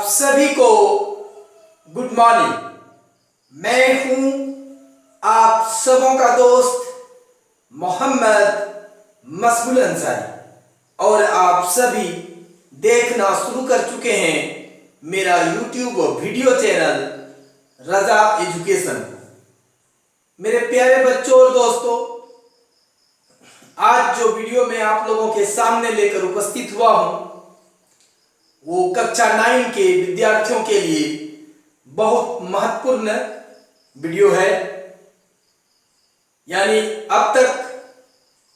सभी को good morning. मैं हूं आप सबों का दोस्त मोहम्मद मसबूल अंसारी और आप सभी देखना शुरू कर चुके हैं मेरा यूट्यूब वीडियो चैनल रजा एजुकेशन। मेरे प्यारे बच्चों और दोस्तों, आज जो वीडियो मैं आप लोगों के सामने लेकर उपस्थित हुआ हूं वो कक्षा 9 के विद्यार्थियों के लिए बहुत महत्वपूर्ण वीडियो है। यानी अब तक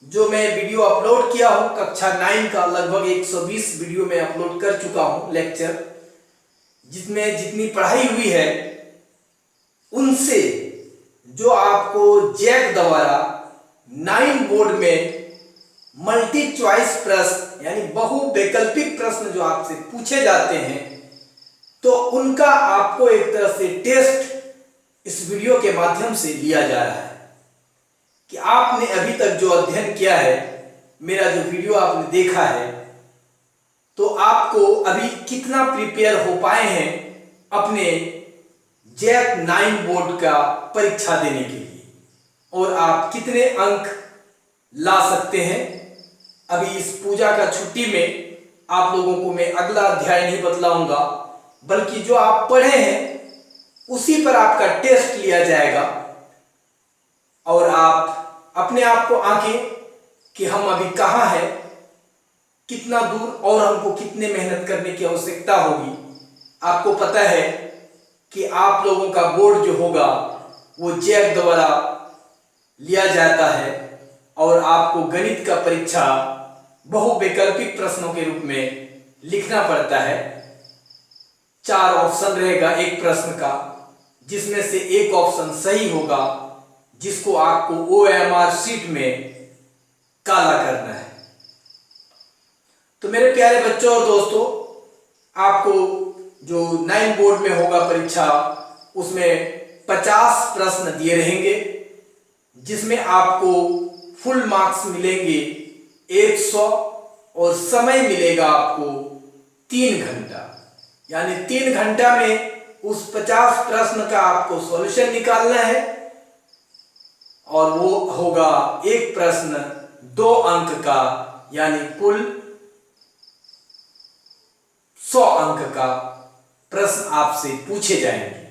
जो मैं वीडियो अपलोड किया हूं कक्षा 9 का लगभग 120 वीडियो में अपलोड कर चुका हूं लेक्चर, जिसमें जितनी पढ़ाई हुई है उनसे जो आपको जैक द्वारा 9 बोर्ड में मल्टी चॉइस प्रश्न यानी बहु वैकल्पिक प्रश्न जो आपसे पूछे जाते हैं, तो उनका आपको एक तरह से टेस्ट इस वीडियो के माध्यम से लिया जा रहा है कि आपने अभी तक जो अध्ययन किया है, मेरा जो वीडियो आपने देखा है, तो आपको अभी कितना प्रिपेयर हो पाए हैं अपने जैक 9 बोर्ड का परीक्षा देने के लिए और आप कितने अंक ला सकते हैं। अभी इस पूजा का छुट्टी में आप लोगों को मैं अगला अध्याय नहीं बतलाऊंगा, बल्कि जो आप पढ़े हैं उसी पर आपका टेस्ट लिया जाएगा और आप अपने आप को आंकें कि हम अभी कहां हैं, कितना दूर और हमको कितने मेहनत करने की आवश्यकता होगी। आपको पता है कि आप लोगों का बोर्ड जो होगा वो जैक द्वारा लिया जाता है और आपको गणित का परीक्षा बहु वैकल्पिक प्रश्नों के रूप में लिखना पड़ता है। 4 ऑप्शन रहेगा एक प्रश्न का, जिसमें से एक ऑप्शन सही होगा, जिसको आपको OMR शीट में काला करना है। तो मेरे प्यारे बच्चों और दोस्तों, आपको जो 9 बोर्ड में होगा परीक्षा, उसमें 50 प्रश्न दिए रहेंगे, जिसमें आपको फुल मार्क्स मिलेंगे 100 और समय मिलेगा आपको 3 घंटा। यानी 3 घंटा में उस 50 प्रश्न का आपको सॉल्यूशन निकालना है और वो होगा एक प्रश्न 2 अंक का, यानी कुल 100 अंक का प्रश्न आपसे पूछे जाएंगे।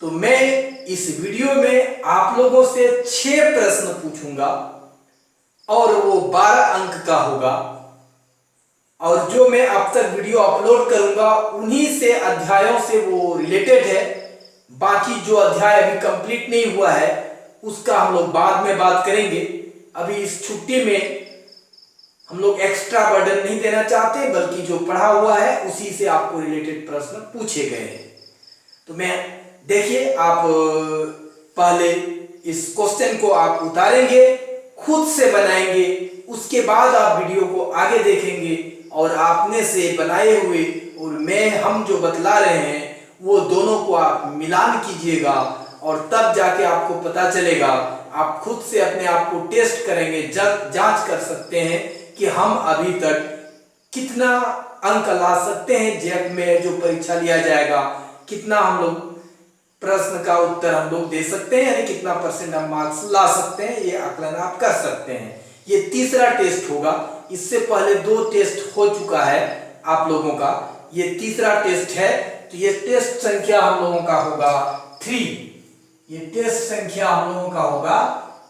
तो मैं इस वीडियो में आप लोगों से 6 प्रश्न पूछूंगा और वो 12 अंक का होगा, और जो मैं अब तक वीडियो अपलोड करूंगा उन्हीं से अध्यायों से वो रिलेटेड है। बाकी जो अध्याय अभी कंप्लीट नहीं हुआ है उसका हम लोग बाद में बात करेंगे। अभी इस छुट्टी में हम लोग एक्स्ट्रा बर्डन नहीं देना चाहते, बल्कि जो पढ़ा हुआ है उसी से आपको रिलेटेड प्रश्न पूछे गए हैं। तो मैं देखिए, आप पहले इस क्वेश्चन को आप उतारेंगे, खुद से बनाएंगे, उसके बाद आप वीडियो को आगे देखेंगे और आपने से बनाए हुए और हम जो बतला रहे हैं वो दोनों को आप मिलान कीजिएगा और तब जाके आपको पता चलेगा। आप खुद से अपने आप को टेस्ट करेंगे, जांच कर सकते हैं कि हम अभी तक कितना अंक ला सकते हैं जैक में जो परीक्षा लिया जाएगा, कितना हम लोग प्रश्न का उत्तर हम लोग दे सकते हैं, यानी कितना % हम मार्क्स ला सकते हैं, ये आकलन आप कर सकते हैं। ये तीसरा टेस्ट होगा। इससे पहले 2 टेस्ट हो चुका है आप लोगों का, ये तीसरा टेस्ट है। तो ये टेस्ट संख्या हम लोगों का होगा 3। ये टेस्ट संख्या हम लोगों का होगा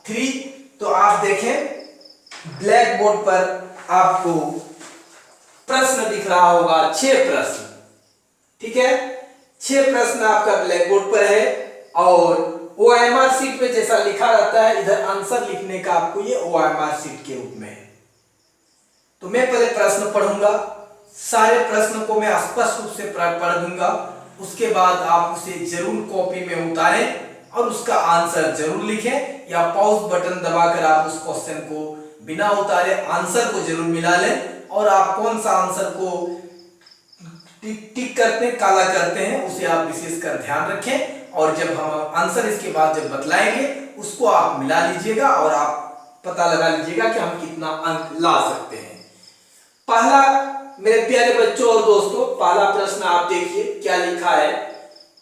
3। तो आप देखें ब्लैक बोर्ड पर आपको प्रश्न दिख रहा होगा 6 प्रश्न, ठीक है। 6 प्रश्न आपका ब्लैक बोर्ड पर है और OMR शीट पे जैसा लिखा रहता है, इधर आंसर लिखने का आपको ये OMR शीट के रूप में है। तो मैं पहले प्रश्न पढ़ूंगा, सारे प्रश्न को मैं स्पष्ट रूप से पढ़ दूंगा, उसके बाद आप उसे जरूर कॉपी में उतारें और उसका आंसर जरूर लिखें, या पॉज बटन दबाकर आप उस क्वेश्चन को बिना उतारे आंसर को जरूर मिला लें। और आप कौन सा आंसर को टिक करते हैं, काला करते हैं, उसे आप विशेषकर ध्यान रखें। और जब हम आंसर इसके बाद जब बतलाएंगे उसको आप मिला लीजिएगा और आप पता लगा लीजिएगा कि हम कितना अंक ला सकते हैं। पहला मेरे प्यारे बच्चों और दोस्तों, पहला प्रश्न आप देखिए क्या लिखा है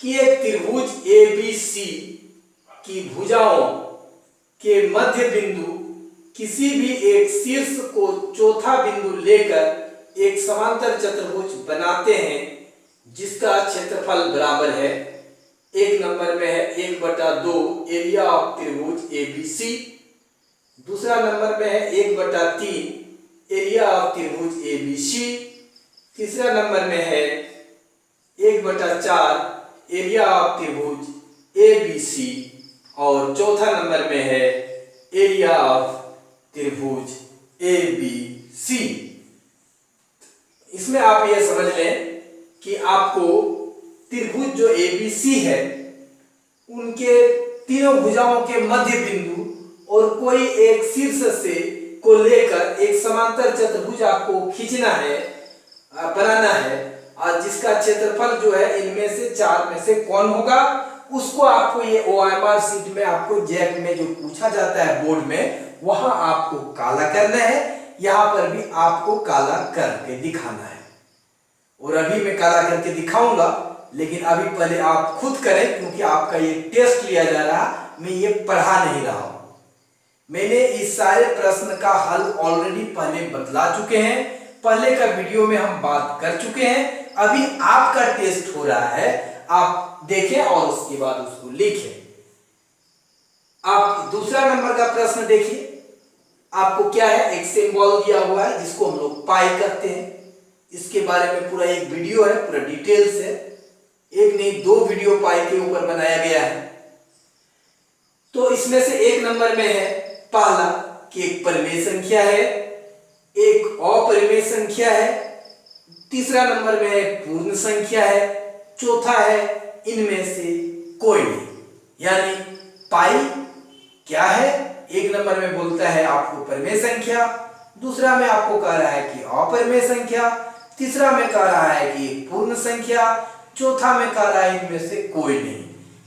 कि एक त्रिभुज एबीसी की भुजाओं के मध्य बिंदु किसी भी एक शीर्ष को चौथा बिंदु लेकर एक समांतर चतुर्भुज बनाते हैं जिसका क्षेत्रफल बराबर है। एक नंबर में है 1/2 एरिया ऑफ त्रिभुज एबीसी। दूसरा नंबर में है 1/3 एरिया ऑफ त्रिभुज एबीसी। तीसरा नंबर में है 1/4 एरिया ऑफ त्रिभुज एबीसी और चौथा नंबर में है एरिया ऑफ त्रिभुज एबीसी। इसमें आप ये समझ लें कि आपको त्रिभुज जो एबीसी है उनके तीनों भुजाओं के मध्य बिंदु और कोई एक शीर्ष से को लेकर एक समांतर चतुर्भुज आपको खींचना है, बनाना है, और जिसका क्षेत्रफल जो है इनमें से चार में से कौन होगा उसको आपको ये ओएमआर शीट में आपको जैक में जो पूछा जाता है बोर्ड में वहां आपको काला करना है। यहां पर भी आपको काला करके दिखाना है और अभी मैं काला करके दिखाऊंगा, लेकिन अभी पहले आप खुद करें क्योंकि आपका ये टेस्ट लिया जा रहा, मैं ये पढ़ा नहीं रहा हूं। मैंने इस सारे प्रश्न का हल ऑलरेडी पहले बतला चुके हैं, पहले का वीडियो में हम बात कर चुके हैं। अभी आपका टेस्ट हो रहा है, आप देखें और उसके बाद उसको लिखें। आप दूसरा नंबर का प्रश्न देखिए, आपको क्या है, एक सिंबल दिया हुआ है जिसको हम लोग पाई कहते हैं। इसके बारे में पूरा एक वीडियो है, पूरा डिटेल्स है, एक नहीं दो वीडियो पाई के ऊपर बनाया गया है। तो इसमें से एक नंबर में है पहला कि एक परिमेय संख्या है, एक अपरिमेय संख्या है, तीसरा नंबर में पूर्ण संख्या है, चौथा है इनमें से कोई नहीं। यानी पाई क्या है, एक नंबर में बोलता है आपको परिमेय संख्या, दूसरा में आपको कह रहा है कि अपरिमेय संख्या, तीसरा में कह रहा है कि पूर्ण संख्या, चौथा में कह रहा है इनमें से कोई नहीं।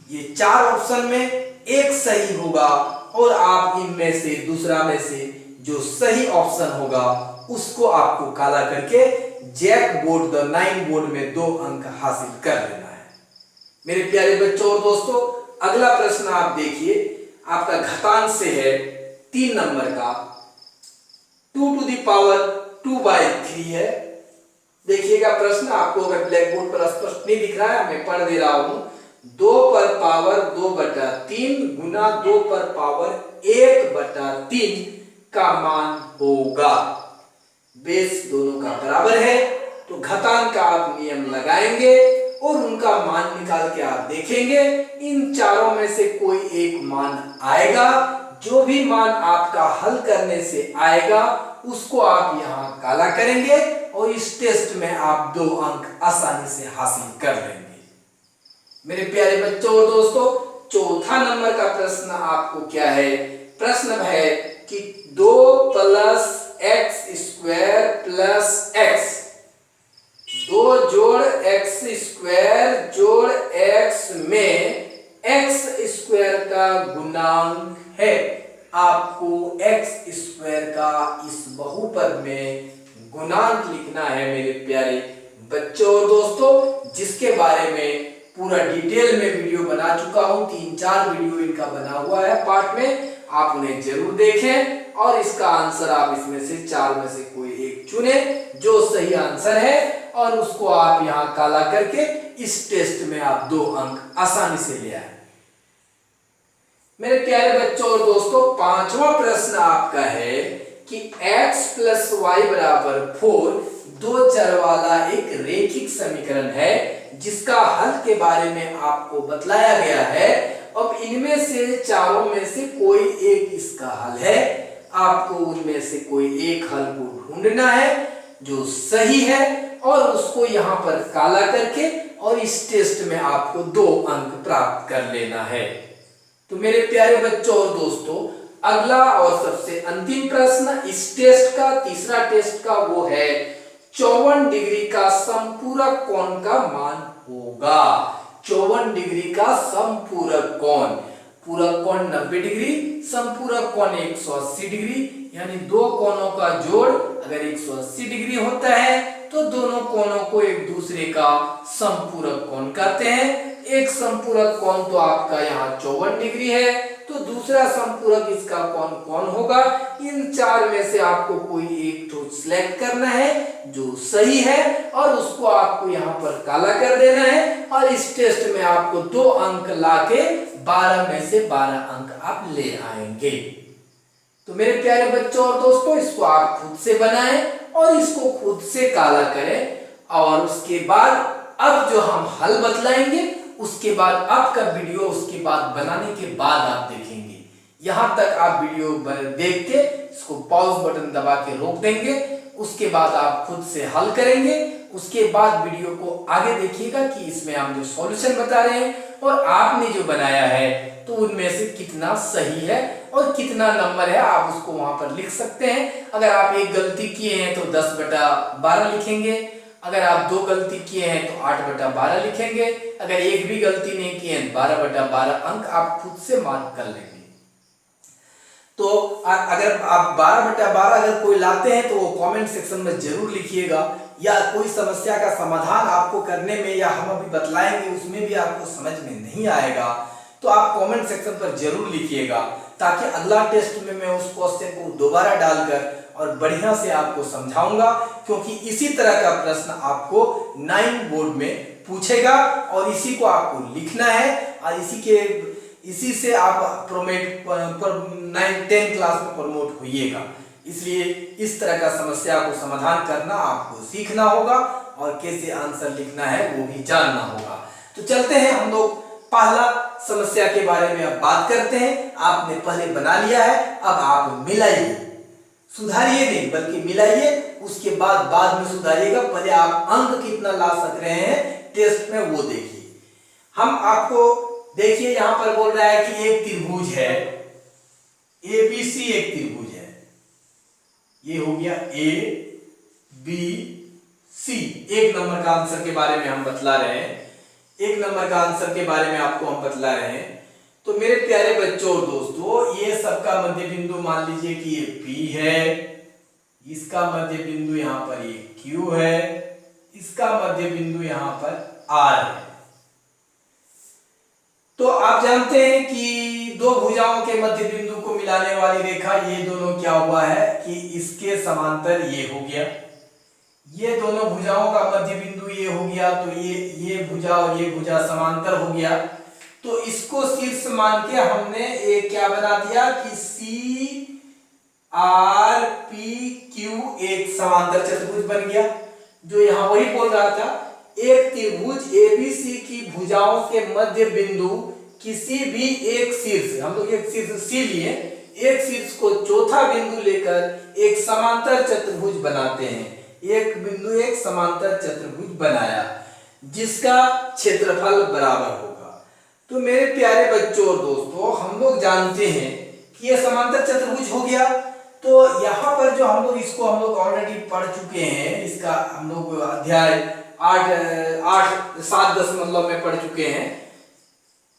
ये चार ऑप्शन में एक सही होगा और आप इनमें से दूसरा में से जो सही ऑप्शन होगा उसको आपको काला करके जैक बोर्ड द 9 बोर्ड में 2 अंक हासिल कर लेना है। मेरे प्यारे बच्चों और दोस्तों, अगला प्रश्न आप देखिए, आपका घातांक से है 3 नंबर का, 2⁻2/3 है। देखिएगा प्रश्न, आपको अगर ब्लैक बोर्ड पर स्पष्ट नहीं दिख रहा है मैं पढ़ दे रहा हूं। 2/2/3 गुना 2/1/3 का मान होगा। बेस दोनों का बराबर है तो घातांक का आप नियम लगाएंगे और उनका मान निकाल के आप देखेंगे, इन चारों में से कोई एक मान आएगा। जो भी मान आपका हल करने से आएगा उसको आप यहां काला करेंगे और इस टेस्ट में आप 2 अंक आसानी से हासिल कर लेंगे। मेरे प्यारे बच्चों और दोस्तों, चौथा नंबर का प्रश्न आपको क्या है, प्रश्न है कि 2 + x² + x, 2 जोड़ x² जोड़ x में x² का गुणांक है। आपको x² का इस बहुपद में गुणांक लिखना है मेरे प्यारे बच्चों और दोस्तों, जिसके बारे में पूरा डिटेल में वीडियो बना चुका हूं। 3-4 वीडियो इनका बना हुआ है पार्ट में, आप उन्हें जरूर देखें और इसका आंसर आप इसमें से 4 में से कोई एक चुने जो सही आंसर है और उसको आप यहां काला करके इस टेस्ट में आप 2 अंक आसानी से ले आए। मेरे प्यारे बच्चों और दोस्तों, 5वां प्रश्न आपका है कि x + y = 4 2 चर वाला एक रेखिक समीकरण है जिसका हल के बारे में आपको बतलाया गया है। अब इनमें से चारों में से कोई एक इसका हल है, आपको उनमें से कोई एक हल को ढूंढना है जो सही है और उसको यहां पर काला करके और इस टेस्ट में आपको 2 अंक प्राप्त कर लेना है। तो मेरे प्यारे बच्चों और दोस्तों, अगला और सबसे अंतिम प्रश्न इस टेस्ट का, तीसरा टेस्ट का, वो है 54 डिग्री का समपूरक कोण का मान होगा। 54 डिग्री का समपूरक कोण, पूरक कोण 90 डिग्री, समपूरक कोण 180 डिग्री, यानी 2 कोणों का जोड़ अगर 180 डिग्री होता है तो दोनों कोणों को एक दूसरे का समपूरक कोण कहते हैं। एक समपूरक कोण तो आपका यहाँ 54 डिग्री है, तो दूसरा समपूरक इसका कोण कौन होगा? इन चार में से आपको कोई एक तो सिलेक्ट करना है जो सही है और उसको आपको यहाँ पर काला कर देना है, और इस टेस्ट में आपको 2 अंक लाके 12 में से 12 अंक आप ले आएंगे। तो मेरे प्यारे बच्चों और दोस्तों, इसको आप खुद से बनाएं और इसको खुद से काला करें, और उसके बाद अब जो हम हल बतलाएंगे उसके बाद आपका वीडियो उसके बाद बनाने के बाद आप देखेंगे। यहां तक आप वीडियो देख के इसको पॉज बटन दबा के रोक देंगे, उसके बाद आप खुद से हल करेंगे। उसके बाद वीडियो को आगे देखिएगा कि इसमें हम जो सॉल्यूशन बता रहे हैं और आपने जो बनाया है तो उनमें से कितना सही है और कितना नंबर है आप उसको वहां पर लिख सकते हैं। अगर आप एक गलती किए हैं तो 10/12 लिखेंगे, अगर आप 2 गलती किए हैं तो 8/12 लिखेंगे, अगर एक भी गलती नहीं किए हैं 12/12 अंक आप खुद से मार्क कर लेंगे। तो अगर आप 12/12 अगर कोई लाते हैं तो वो कमेंट सेक्शन में जरूर लिखिएगा, या कोई समस्या का समाधान आपको करने में या हम अभी बतलाएंगे उसमें भी आपको समझ में नहीं आएगा तो आप कमेंट सेक्शन पर जरूर लिखिएगा, ताकि अगला टेस्ट में मैं उस क्वेश्चन को दोबारा डालकर और बढ़िया से आपको समझाऊंगा, क्योंकि इसी तरह का प्रश्न आपको 9 बोर्ड में पूछेगा और इसी को आपको लिखना है, और इसी से आप 9-10 क्लास में प्रमोट होइएगा। इसलिए इस तरह का समस्या को समाधान करना आपको सीखना होगा और कैसे आंसर लिखना है वो भी जानना होगा। तो चलते हैं हम लोग पहला समस्या के बारे में अब बात करते हैं। आपने पहले बना लिया है, अब आप मिलाइए, सुधारिए नहीं बल्कि मिलाइए, उसके बाद में सुधारिएगा। पहले आप अंक कितना ला सक रहे हैं टेस्ट में वो देखिए। हम आपको देखिए यहां पर बोल रहा है कि एक त्रिभुज है ABC, एक त्रिभुज है, ये हो गया ABC। 1 नंबर का आंसर के बारे में हम बतला रहे हैं, 1 नंबर का आंसर के बारे में आपको हम बतला रहे हैं। तो मेरे प्यारे बच्चों और दोस्तों, ये सबका मध्य बिंदु मान लीजिए कि ये P है, इसका मध्य बिंदु यहां पर ये Q है, इसका मध्य बिंदु यहां पर R है। तो आप जानते हैं कि 2 भुजाओं के मध्य बिंदु को मिलाने वाली रेखा, ये दोनों क्या हुआ है कि इसके समांतर ये हो गया, ये दोनों भुजाओं का मध्य बिंदु ये हो गया, तो ये भुजा और ये भुजा समांतर हो गया। तो इसको शीर्ष मान के हमने एक क्या बना दिया कि CRPQ एक समांतर चतुर्भुज बन गया। जो यहाँ वही बोल रहा था, एक त्रिभुज ABC की भुजाओं के मध्य बिंदु किसी भी एक शीर्ष, हम लोग एक शीर्ष C लिए, एक शीर्ष को चौथा बिंदु लेकर एक समांतर चतुर्भुज बनाते हैं। एक बिंदु एक समांतर चतुर्भुज बनाया जिसका क्षेत्रफल बराबर होगा। तो मेरे प्यारे बच्चों और दोस्तों, हम लोग जानते हैं कि यह समांतर चतुर्भुज हो गया। तो यहाँ पर जो हम लोग इसको हम लोग ऑलरेडी पढ़ चुके हैं, इसका हम लोग अध्याय 7 में पढ़ चुके हैं।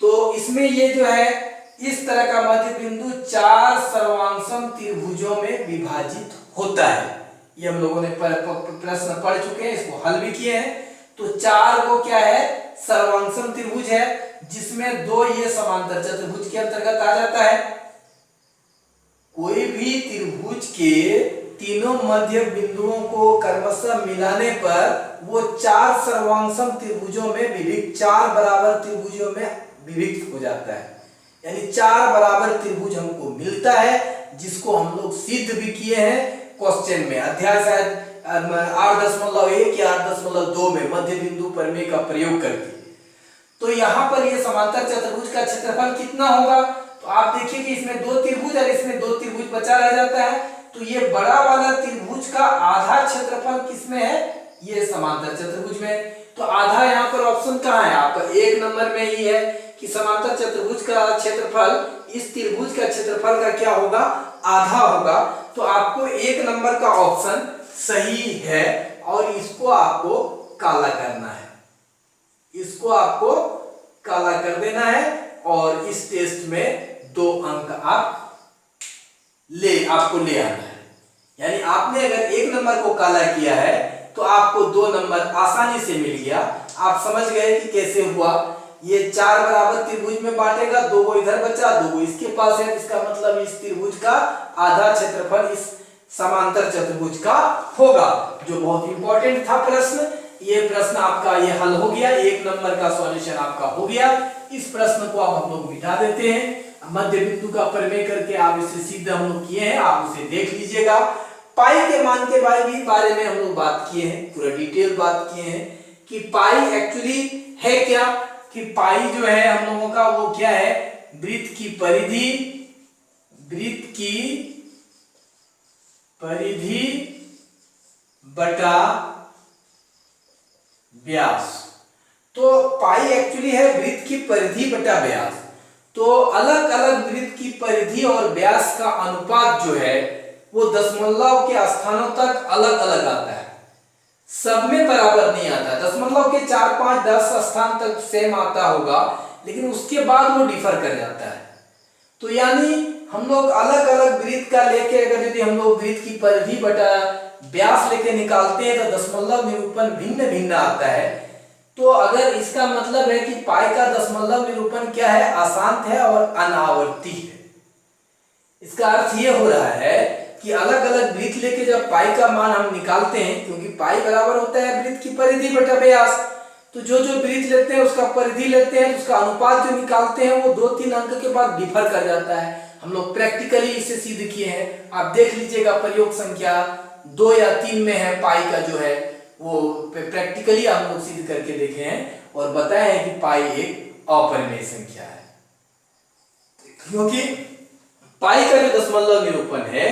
तो इसमें ये जो है इस तरह का मध्य बिंदु 4 सर्वांगसम त्रिभुजों में विभाजित होता है। ये हम लोगों ने प्रश्न पढ़ चुके हैं, इसको हल भी किए हैं। तो 4 को क्या है, सर्वांगसम त्रिभुज है, जिसमें 2 ये समांतर चतुर्भुज के अंतर्गत आ जाता है। कोई भी त्रिभुज के तीनों मध्य बिंदुओं को क्रमशः मिलाने पर वो 4 सर्वांगसम त्रिभुजों में विभक्त, 4 बराबर त्रिभुजों में विभक्त हो जाता है। यानी 4 बराबर त्रिभुज हमको मिलता है, जिसको हम लोग सिद्ध भी किए हैं क्वेश्चन में, अध्याय शायद 8.1 या 8.2 में मध्य बिंदु प्रमेय का प्रयोग करके। तो यहाँ पर ये समांतर चतुर्भुज का क्षेत्रफल कितना होगा, तो आप देखिए कि इसमें 2 त्रिभुज और इसमें 2 त्रिभुज बचा रह जाता है। तो ये बड़ा वाला त्रिभुज का आधा क्षेत्रफल किसमें है, ये समांतर चतुर्भुज में। तो आधा यहाँ पर ऑप्शन कहाँ है आपका, 1 नंबर में ही है कि समांतर चतुर्भुज का क्षेत्रफल इस त्रिभुज का क्षेत्रफल का क्या होगा, आधा होगा। तो आपको 1 नंबर का ऑप्शन सही है और इसको आपको काला करना है, इसको आपको काला कर देना है और इस टेस्ट में 2 अंक आपको ले आना है। यानी आपने अगर 1 नंबर को काला किया है तो आपको 2 नंबर आसानी से मिल गया। आप समझ गए कि कैसे हुआ। ये 4 बराबर त्रिभुज में बांटेगा, 2 को इधर बचा, 2 को इसके पास है, इसका मतलब इस त्रिभुज का आधा क्षेत्रफल इस समांतर चतुर्भुज का होगा, जो बहुत इंपॉर्टेंट था प्रश्न। ये प्रश्न आपका ये हल हो गया, 1 नंबर का सॉल्यूशन आपका हो गया। इस प्रश्न को अब हम लोग मिटा देते हैं। मध्य बिंदु का प्रमेय करके आप इसे सीधा हम लोग किए हैं, आप उसे देख लीजिएगा। पाई के मान के बारे में हम लोग बात किए हैं, पूरा डिटेल बात किए हैं कि पाई एक्चुअली है क्या, कि पाई जो है हम लोगों का वो क्या है, वृत्त की परिधि बटा व्यास। तो पाई एक्चुअली है वृत्त की परिधि बटा व्यास। तो अलग अलग वृत्त की परिधि और व्यास का अनुपात जो है वो दशमलव के स्थानों तक अलग अलग आता है, सब में बराबर नहीं आता। दशमलव के 4, 5, 10 स्थान तक सेम आता होगा, लेकिन उसके बाद वो डिफर कर जाता है। तो यानी हम लोग अलग अलग वृत्त का लेके अगर यदि हम लोग वृत्त की परिधि बटा व्यास लेके निकालते हैं तो दशमलव निरूपण भिन्न भिन्न आता है। तो अगर इसका मतलब है कि पाई का दशमलव निरूपण क्या है, अशांत है और अनावर्ती है। इसका अर्थ ये हो रहा है कि अलग अलग वृत्त लेके जब पाई का मान हम निकालते हैं, क्योंकि पाई बराबर होता है वृत्त की परिधि बटा व्यास, तो जो जो वृत्त लेते हैं उसका परिधि लेते हैं, उसका अनुपात जो निकालते हैं वो 2-3 अंक के बाद डिफर कर जाता है। हम लोग प्रैक्टिकली इसे सिद्ध किए हैं, आप देख लीजिएगा। प्रयोग संख्या 2 या 3 में है पाई का जो है वो प्रैक्टिकली हम लोग सिद्ध करके देखे हैं और बताए हैं कि पाई एक अपरिमेय संख्या है, क्योंकि पाई का जो दशमलव निरूपण है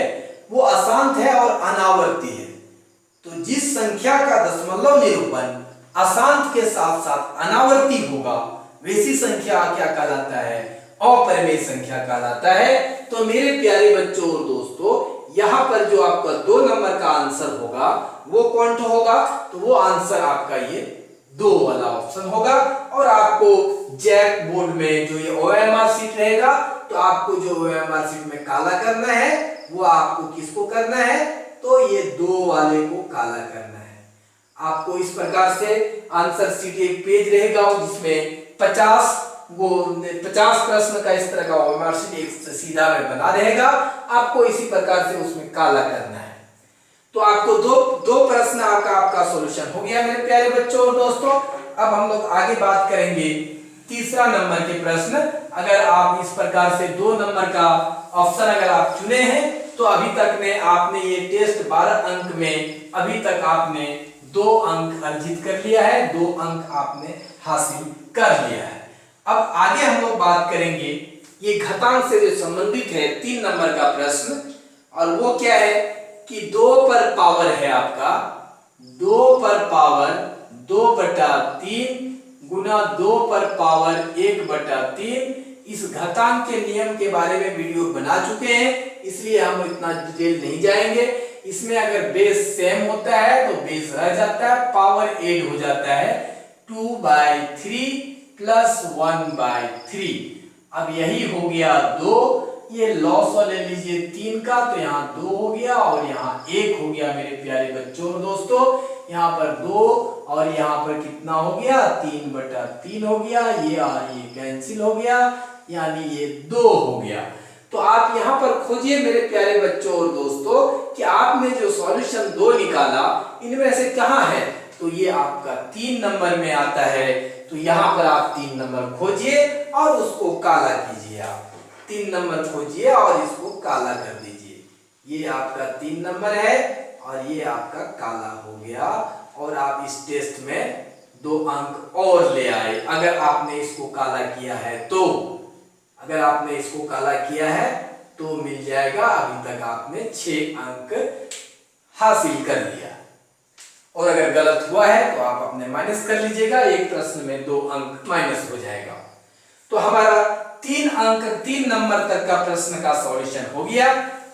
वो अशांत है और अनावर्ती है। तो जिस संख्या का दशमलव निरूपण अशांत के साथ साथ अनावर्ती होगा वैसी संख्या क्या कहलाता है, अपरिमेय संख्या कहलाता है। तो मेरे प्यारे बच्चों और दोस्तों, यहाँ पर जो आपका 2 नंबर का आंसर होगा वो कौन सा होगा, तो वो आंसर आपका ये 2 वाला ऑप्शन होगा। और आपको जैक बोर्ड में जो ये OMR शीट रहेगा, तो आपको जो OMR शीट में काला करना है वो आपको किसको करना है, तो ये 2 वाले को काला करना है। आपको इस प्रकार से आंसर शीट एक पेज रहेगा जिसमें 50 प्रश्न का इस तरह का OMR शीट एक सीधा में बना रहेगा, आपको इसी प्रकार से उसमें काला करना है। तो आपको दो प्रश्न आपका सॉल्यूशन हो गया मेरे प्यारे बच्चों और दोस्तों। अब हम लोग आगे बात करेंगे तीसरा नंबर के प्रश्न। अगर आप इस प्रकार से 2 नंबर का ऑप्शन अगर आप चुने हैं तो अभी तक में आपने ये टेस्ट 12 अंक में अभी तक आपने 2 अंक अर्जित कर लिया है, 2 अंक आपने हासिल कर लिया है। अब आगे हम लोग बात करेंगे ये घातांक से जो संबंधित है 3 नंबर का प्रश्न, और वो क्या है कि 2 पर पावर है आपका 2 पर पावर 2/3 गुना 2 पर पावर 1/3। इस घातांक के नियम के बारे में वीडियो बना चुके हैं, इसलिए हम इतना डिटेल नहीं जाएंगे। इसमें अगर बेस सेम होता है तो बेस रह जाता है, पावर ऐड हो जाता है 2/3 प्लस 1/3। अब यही हो गया 2, ये लॉस ले लीजिए 3 का, तो यहाँ 2 हो गया और यहाँ 1 हो गया मेरे प्यारे बच्चों और दोस्तों। यहाँ पर 2 और यहाँ पर कितना हो गया 3/3 हो गया, ये और ये कैंसिल हो गया, यानी ये 2 हो गया। तो आप यहाँ पर खोजिए मेरे प्यारे बच्चों और दोस्तों कि आपने जो सॉल्यूशन 2 निकाला इनमें से कहाँ है, तो ये आपका 3 नंबर में आता है। तो यहाँ पर आप 3 नंबर खोजिए और उसको काला कीजिए। आप 3 नंबर खोजिए और इसको काला कर दीजिए। ये आपका 3 नंबर है और ये आपका काला हो गया, और आप इस टेस्ट में 2 अंक और ले आए अगर आपने इसको काला किया है तो। अगर आपने इसको काला किया है तो मिल जाएगा। अभी तक आपने 6 अंक हासिल कर लिया, और अगर गलत हुआ है तो आप अपने माइनस कर लीजिएगा, एक प्रश्न में 2 अंक माइनस हो जाएगा। तो हमारा 3 नंबर तक का प्रश्न का सॉल्यूशन हो गया।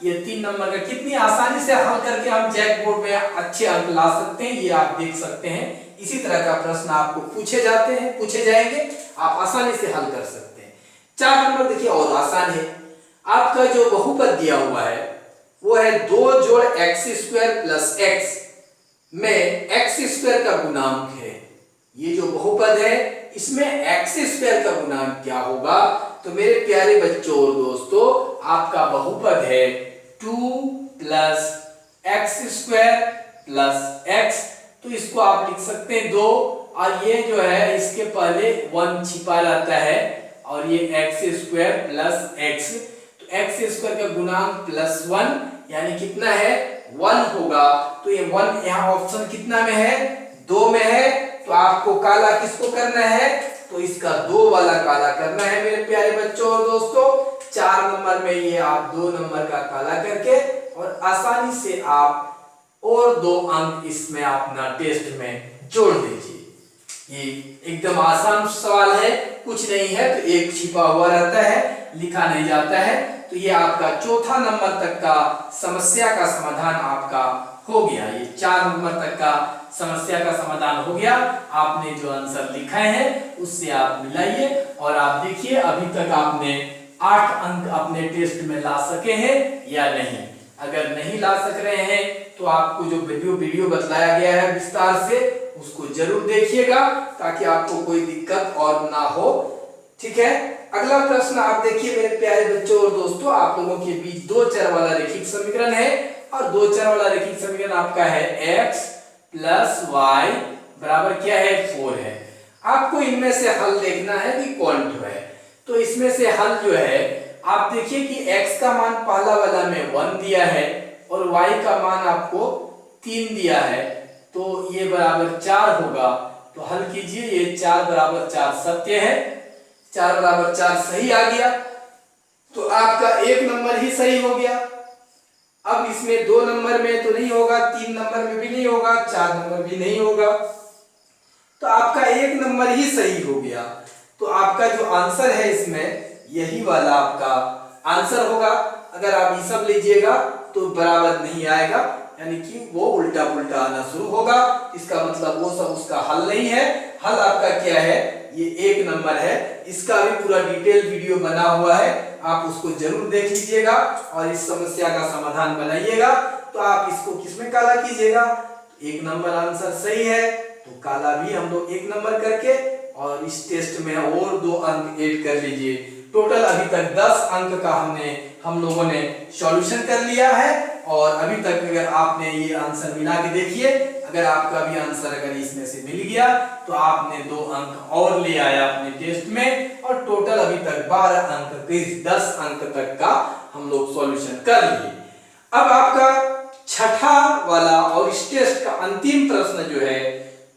ये 3 नंबर का कितनी आसानी से हल करके हम जैक बोर्ड में अच्छे अंक ला सकते हैं, ये आप देख सकते हैं। इसी तरह का प्रश्न आपको पूछे जाएंगे, आप आसानी से हल कर सकते हैं। 4 नंबर देखिए और आसान है। आपका जो बहुपद दिया हुआ है वो है 2 जोड़ x² प्लस x, में एक्स स्क्वायर का गुणांक है, ये जो बहुपद है इसमें एक्स स्क्वायर का गुणांक क्या होगा? तो मेरे प्यारे बच्चों और दोस्तों, आपका बहुपद है 2 plus x square plus x, तो इसको आप लिख सकते हैं 2, और ये जो है इसके पहले 1 छिपा रहता है, और ये एक्स स्क्वायर प्लस एक्स, तो एक्स स्क्वायर का गुणांक प्लस 1 यानी कितना है? 1 होगा। तो ये 1 यहाँ ऑप्शन कितना में है? 2 में है। तो आपको काला किसको करना है? तो इसका 2 वाला काला करना है मेरे प्यारे बच्चों और दोस्तों। 4 नंबर में ये आप 2 नंबर का काला करके और आसानी से आप और 2 अंक इसमें अपना टेस्ट में जोड़ दीजिए। ये एकदम आसान सवाल है, कुछ नहीं है, तो एक छिपा हुआ रहता है, लिखा नहीं जाता है। तो ये आपका चौथा नंबर तक का समस्या का समाधान आपका हो गया। ये 4 नंबर तक का समस्या का समाधान हो गया। आपने जो आंसर लिखा है उससे आप मिलाइए और आप देखिए अभी तक आपने 8 अंक अपने टेस्ट में ला सके हैं या नहीं। अगर नहीं ला सक रहे हैं तो आपको जो वीडियो बतलाया गया है विस्तार से उसको जरूर देखिएगा, ताकि आपको कोई दिक्कत और ना हो। ठीक है, अगला प्रश्न आप देखिए मेरे प्यारे बच्चों और दोस्तों, आप लोगों के बीच 2 चर वाला रैखिक समीकरण है, और 2 चर वाला रैखिक समीकरण आपका है x प्लस वाई बराबर क्या है? 4 है। आपको इनमें से हल देखना है कि कौन तो है। तो इसमें से हल जो है आप देखिए कि x का मान पहला वाला में 1 दिया है और y का मान आपको 3 दिया है, तो ये बराबर 4 होगा। तो हल कीजिए, ये 4 बराबर 4 सत्य है, 4 बराबर 4 सही आ गया, तो आपका 1 नंबर ही सही हो गया। अब इसमें 2 नंबर में तो नहीं होगा, 3 नंबर में भी नहीं होगा, 4 नंबर भी नहीं होगा, तो आपका 1 नंबर ही सही हो गया। तो आपका जो आंसर है इसमें यही वाला आपका आंसर होगा। अगर आप ये सब लीजिएगा तो बराबर नहीं आएगा, यानी कि वो उल्टा पुल्टा आना शुरू होगा, इसका मतलब वो सब उसका हल नहीं है। हल आपका क्या है? ये 1 नंबर है। इसका भी पूरा डिटेल वीडियो बना हुआ है, आप उसको जरूर देख लीजिएगा और इस समस्या का समाधान बनाइएगा। तो आप इसको किसमें काला कीजिएगा? 1 नंबर आंसर सही है, तो काला भी हम लोग 1 नंबर करके और इस टेस्ट में और 2 अंक ऐड कर लीजिए। टोटल अभी तक 10 अंक का हम लोगों ने सॉल्यूशन कर लिया है। और अभी तक अगर आपने ये आंसर मिला के देखिए, अगर आपका भी आंसर अगर इसमें से मिल गया तो आपने 2 अंक और ले आया अपने टेस्ट में, और टोटल अभी तक 12 अंक के 10 अंक तक का हम लोग सॉल्यूशन कर लिए। अब आपका छठा वाला और इस टेस्ट का अंतिम प्रश्न जो है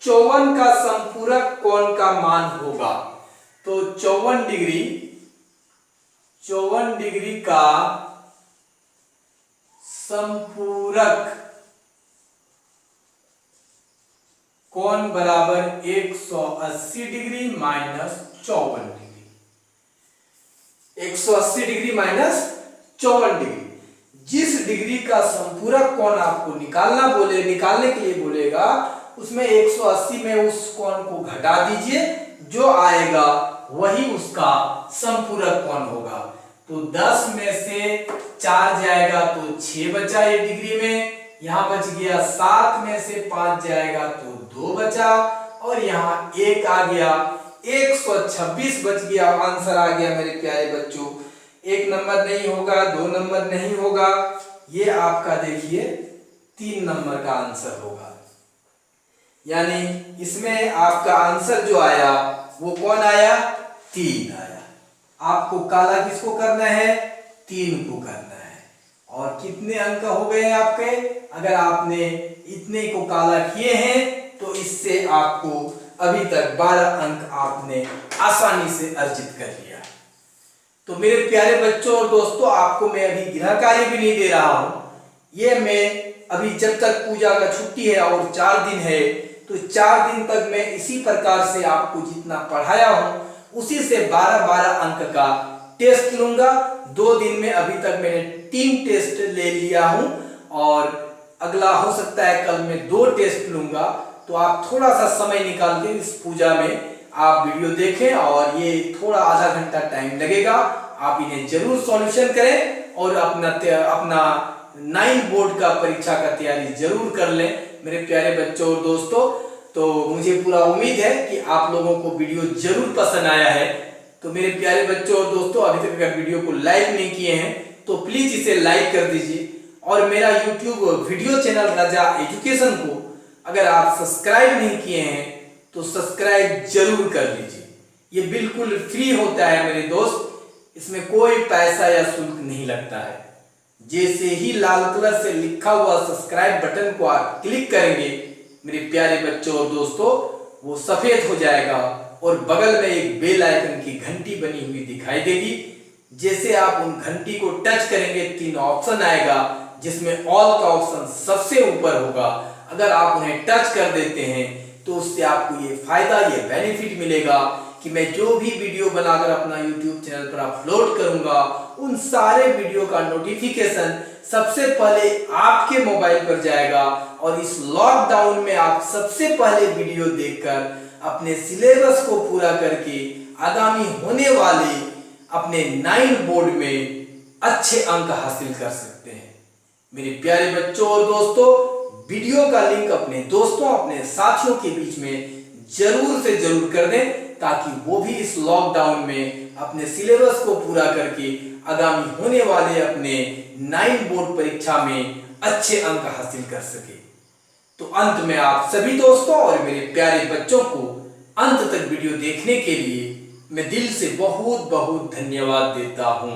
54 का संपूरक कोण का मान होगा। तो 54 डिग्री का संपूरक कोण बराबर 180 degree minus 54 degree. 180 degree minus 54 degree. जिस डिग्री का संपूरक कोण आपको निकालने के लिए बोलेगा, उसमें 180 में उस कोण को घटा दीजिए, जो आएगा वही उसका संपूरक कोण होगा। तो 10 में से 4 जाएगा तो 6 बचा ये डिग्री में, यहाँ बच गया 7 में से 5 जाएगा तो 2 बचा, और यहाँ 1 आ गया, 126 बच गया। आंसर आ गया मेरे प्यारे बच्चों। 1 नंबर नहीं होगा, 2 नंबर नहीं होगा, ये आपका देखिए 3 नंबर का आंसर होगा। यानी इसमें आपका आंसर जो आया वो कौन आया? 3 आया। आपको काला किसको करना है? 3 को करना है। और कितने अंक हो गए आपके? अगर आपने इतने को काला किए हैं तो इससे आपको अभी तक 12 अंक आपने आसानी से अर्जित कर लिया। तो मेरे प्यारे बच्चों और दोस्तों, आपको मैं अभी गृह कार्य भी नहीं दे रहा हूं। ये मैं अभी जब तक पूजा का छुट्टी है और 4 दिन है, तो 4 दिन तक मैं इसी प्रकार से आपको जितना पढ़ाया हूं उसी से 12-12 अंक का टेस्ट लूंगा। 2 दिन में अभी तक मैंने 3 टेस्ट ले लिया हूं, और अगला हो सकता है कल मैं 2 टेस्ट लूंगा। तो आप थोड़ा सा समय निकाल के इस पूजा में आप वीडियो देखें, और ये थोड़ा आधा घंटा टाइम लगेगा। आप इन्हें जरूर सॉल्यूशन करें और अपना 9 बोर्ड का परीक्षा का तैयारी जरूर कर लें, मेरे प्यारे बच्चों और दोस्तों। तो मुझे पूरा उम्मीद है कि आप लोगों को वीडियो जरूर पसंद आया है। तो मेरे प्यारे बच्चों और दोस्तों, अभी तक अगर वीडियो को लाइक नहीं किए हैं तो प्लीज इसे लाइक कर दीजिए, और मेरा यूट्यूब वीडियो चैनल राजा एजुकेशन को अगर आप सब्सक्राइब नहीं किए हैं तो सब्सक्राइब जरूर कर लीजिए। ये बिल्कुल फ्री होता है मेरे दोस्त, इसमें कोई पैसा या शुल्क नहीं लगता है। जैसे ही लाल कलर से लिखा हुआ सब्सक्राइब बटन को आप क्लिक करेंगे मेरे प्यारे बच्चों और दोस्तों, वो सफेद हो जाएगा और बगल में एक बेल आइकन की घंटी बनी हुई दिखाई देगी। जैसे आप उन घंटी को टच करेंगे 3 ऑप्शन आएगा, जिसमें ऑल का ऑप्शन सबसे ऊपर होगा। अगर आप उन्हें टच कर देते हैं तो उससे आपको ये फायदा, ये बेनिफिट मिलेगा कि मैं जो भी वीडियो बनाकर अपना YouTube चैनल पर अपलोड करूंगा उन सारे वीडियो का नोटिफिकेशन सबसे पहले आपके मोबाइल पर जाएगा, और इस लॉकडाउन में आप सबसे पहले वीडियो देखकर अपने सिलेबस को पूरा करके आगामी होने वाले अपने 9 बोर्ड में अच्छे अंक हासिल कर सकते हैं। मेरे प्यारे बच्चों और दोस्तों, वीडियो का लिंक अपने दोस्तों, अपने साथियों के बीच में जरूर से जरूर कर दें, ताकि वो भी इस लॉकडाउन में अपने सिलेबस को पूरा करके आगामी होने वाले अपने 9 बोर्ड परीक्षा में अच्छे अंक हासिल कर सके। तो अंत में आप सभी दोस्तों और मेरे प्यारे बच्चों को अंत तक वीडियो देखने के लिए मैं दिल से बहुत बहुत धन्यवाद देता हूं।